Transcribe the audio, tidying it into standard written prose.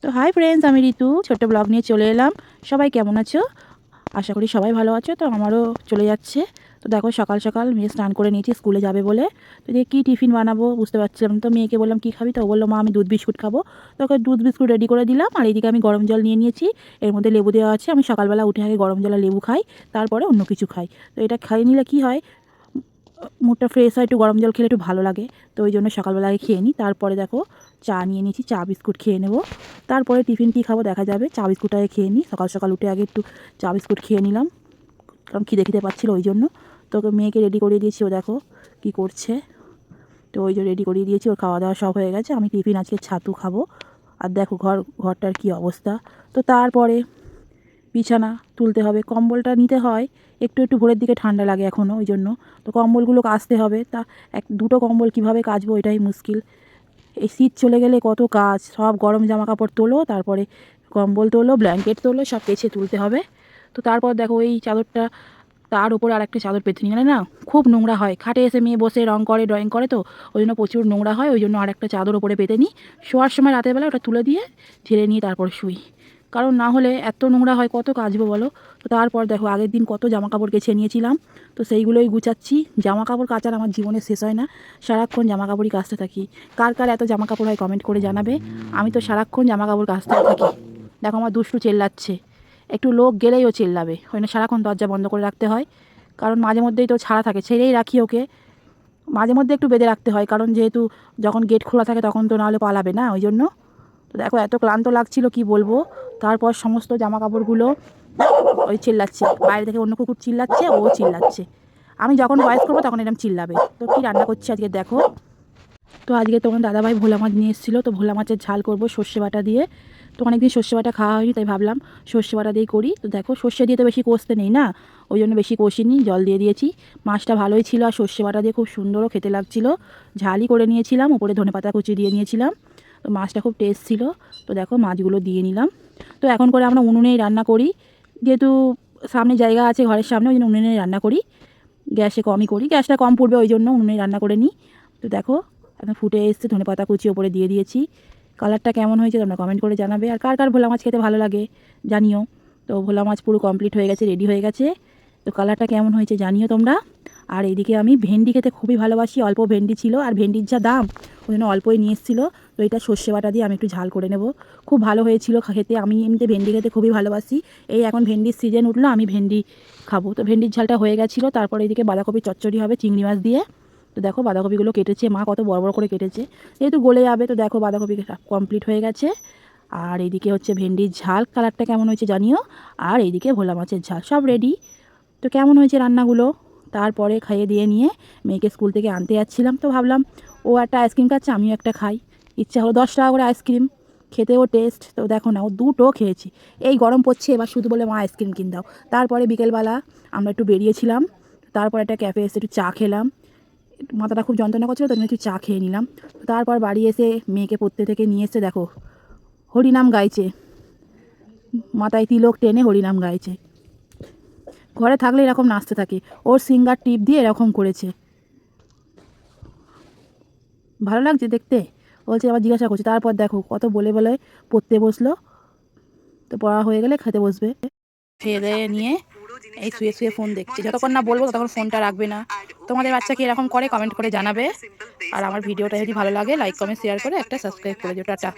তো hi friends, আমি ঋতু ছোট্ট ব্লগ নিয়ে চলে এলাম। সবাই কেমন আছো? আশা করি সবাই ভালো আছো। তো আমারও চলে যাচ্ছে। তো দেখো, সকাল সকাল মেয়ে স্নান করে নিয়েছি স্কুলে যাবে বলে। তো যে কী টিফিন বানাবো বুঝতে পারছিলাম না। তো মেয়েকে বললাম কী খাবি, তো ও বললো মা আমি দুধ বিস্কুট খাবো। তো ওকে দুধ বিস্কুট রেডি করে দিলাম। আর এইদিকে আমি গরম জল নিয়ে নিয়েছি, এর মধ্যে লেবু দেওয়া আছে। আমি সকালবেলা উঠে আগে গরম জল আর লেবু খাই, তারপরে অন্য কিছু খাই। তো এটা খাইয়ে নিলে কী হয়, মুডটা ফ্রেশ হয়, একটু গরম জল খেলে একটু ভালো লাগে। তো ওই জন্য সকালবেলা আগে খেয়ে নিই। তারপরে দেখো চা নিয়ে নিয়েছি, চা বিস্কুট খেয়ে নেবো। তারপরে টিফিন কী খাবো দেখা যাবে। চা বিস্কুট আগে খেয়ে নিই, সকাল সকাল উঠে আগে একটু চা বিস্কুট খেয়ে নিলাম, কারণ খিদে খিদে পাচ্ছিলো ওই জন্য। তো ওকে মেয়েকে রেডি করিয়ে দিয়েছি, ও দেখো কী করছে। তো ওই যে রেডি করিয়ে দিয়েছি, ওর খাওয়া দাওয়া সব হয়ে গেছে। আমি টিফিন আজকে ছাতু খাবো। আর দেখো ঘরটার কী অবস্থা। তো তারপরে বিছানা তুলতে হবে, কম্বলটা নিতে হয়। একটু একটু ভোরের দিকে ঠান্ডা লাগে এখনও, ওই জন্য তো কম্বলগুলো কাচতে হবে। তা দুটো কম্বল কীভাবে কাচবো এটাই মুশকিল। এই শীত চলে গেলে কত কাজ, সব গরম জামা কাপড় তোলো, তারপরে কম্বল তোলো, ব্ল্যাঙ্কেট তোলো, সব পেঁচে তুলতে হবে। তো তারপর দেখো এই চাদরটা, তার উপরে আরেকটা চাদর পেতে নিয়ে না, খুব নোংরা হয়। খাটে এসে মেয়ে বসে রং করে, ড্রয়িং করে, তো ওই জন্য প্রচুর নোংরা হয়। ওই জন্য আরেকটা চাদর উপরে পেতে নিই। শোয়ার সময় রাতের বেলা ওটা তুলে দিয়ে ঝেড়ে নিয়ে তারপর শুই, কারণ না হলে এত নোংরা হয় কত কাচবো বলো। তো তারপর দেখো আগের দিন কত জামা কাপড় কেচে নিয়েছিলাম, তো সেইগুলোই গুছাচ্ছি। জামা কাপড় কাচার আমার জীবনে শেষ হয় না, সারাক্ষণ জামা কাপড়ই কাচতে থাকি। কার কার এত জামা কাপড় হয় কমেন্ট করে জানাবে। আমি তো সারাক্ষণ জামা কাপড় কাচতে থাকি। দেখো আমার দুষ্টু চেল্লাচ্ছে, একটু লোক গেলেই ও চেল্লাবে, ওই জন্য সারাক্ষণ দরজা বন্ধ করে রাখতে হয়। কারণ মাঝে মধ্যেই তো ছাড়া থাকে, ছেড়েই রাখি ওকে। মাঝে মধ্যে একটু বেঁধে রাখতে হয়, কারণ যেহেতু যখন গেট খোলা থাকে তখন তো নাহলে পালাবে না, ওই জন্য। তো দেখো এত ক্লান্ত লাগছিল কি বলবো। তারপর সমস্ত জামা কাপড়গুলো ওই চিল্লাচ্ছে, বাইরে থেকে অন্য কুকুর চিল্লাচ্ছে, ও চিল্লাচ্ছে। আমি যখন ভয়েস করবো তখন এরকম চিল্লাবে। তো কী রান্না করছি আজকে দেখো। তো আজকে তোমার দাদাভাই ভোলা মাছ নিয়ে এসেছিলো, তো ভোলা মাছের ঝাল করবো সর্ষে বাটা দিয়ে। তো অনেকদিন সর্ষে বাটা খাওয়া হয়নি, তাই ভাবলাম সর্ষে বাটা দিয়েই করি। তো দেখো সর্ষে দিয়ে তো বেশি কষতে নেই না, ওই জন্য বেশি কষিনি, জল দিয়ে দিয়েছি। মাছটা ভালোই ছিল, আর সর্ষে বাটা দিয়ে খুব সুন্দরও খেতে লাগছিলো। ঝালই করে নিয়েছিলাম, উপরে ধনেপাতা কুচি দিয়ে নিয়েছিলাম। তো মাছটা খুব টেস্ট ছিল। তো দেখো মাছগুলো দিয়ে নিলাম। তো এখন করে আমরা উনুনেই রান্না করি, যেহেতু সামনে জায়গা আছে ঘরের সামনে, ওই জন্য উনুনেই রান্না করি। গ্যাসে কমই করি, গ্যাসটা কম পড়বে ওই জন্য উনুনেই রান্না করে নিই। তো দেখো এখন ফুটে এসছে, ধনেপাতা কুচি ওপরে দিয়ে দিয়েছি। কালারটা কেমন হয়েছে তোমরা কমেন্ট করে জানাবে। আর কার কার ভোলা মাছ খেতে ভালো লাগে জানিও। তো ভোলা মাছ পুরো কমপ্লিট হয়ে গেছে, রেডি হয়ে গেছে। তো কালারটা কেমন হয়েছে জানিও তোমরা। আর এইদিকে আমি ভেন্ডি খেতে খুবই ভালোবাসি, অল্প ভেন্ডি ছিল, আর ভেন্ডির যা দাম ওই জন্য অল্পই নিয়ে এসেছিলো। তো এটা সর্ষে বাটা দিয়ে আমি একটু ঝাল করে নেব। খুব ভালো হয়েছিল খেতে, আমি এমনিতে ভেন্ডি খেতে খুবই ভালোবাসি। এই এখন ভেন্ডির সিজন উঠলো, আমি ভেন্ডি খাবো। তো ভেন্ডির ঝালটা হয়ে গেছিলো। তারপর এইদিকে বাঁধাকপি চচ্চড়ি হবে চিংড়ি মাছ দিয়ে। তো দেখো বাঁধাকপিগুলো কেটেছে মা, কত বড় বড় করে কেটেছে, যেহেতু গলে যাবে। তো দেখো বাঁধাকপি কমপ্লিট হয়ে গেছে। আর এইদিকে হচ্ছে ভেন্ডির ঝাল, কালারটা কেমন হয়েছে জানিও। আর এইদিকে ভোলা মাছের ঝাল, সব রেডি। তো কেমন হয়েছে রান্নাগুলো। তারপরে খাইয়ে দিয়ে নিয়ে মেয়েকে স্কুল থেকে আনতে যাচ্ছিলাম। তো ভাবলাম ও একটা আইসক্রিম খাচ্ছে, আমিও একটা খাই। ইচ্ছা হলো 10 টাকা করে আইসক্রিম, খেতেও টেস্ট। তো দেখো না, ও দুটো খেয়েছি। এই গরম পড়ছে, এবার শুধু বলে মা আইসক্রিম কিন দাও। তারপরে বিকেলবেলা আমরা একটু বেরিয়েছিলাম, তারপর একটা ক্যাফে এসে একটু চা খেলাম। মাথাটা খুব যন্ত্রণা করছিল, তো একটু চা খেয়ে নিলাম। তারপর বাড়ি এসে মেয়েকে পড়তে থেকে নিয়ে এসে দেখো হরিনাম গাইছে, মাথায় তিলক টেনে হরিনাম গাইছে। ঘরে থাকলে এরকম নাচতে থাকে, ওর সিঙ্গার টিপ দিয়ে এরকম করেছে। ভালো লাগছে দেখতে, বলছে আবার জিজ্ঞাসা করছে। তারপর দেখো কত বলে বলে পড়তে বসলো। তো পড়া হয়ে গেলে খেতে বসবে। খেয়ে দিয়ে নিয়ে এই শুয়ে শুয়ে ফোন দেখছে, যতক্ষণ না বলবো ততক্ষণ ফোনটা রাখবে না। তোমাদের বাচ্চা কি এরকম করে কমেন্ট করে জানাবে। আর আমার ভিডিওটা যদি ভালো লাগে লাইক কমেন্ট শেয়ার করে একটা সাবস্ক্রাইব করে দিও। টাটা।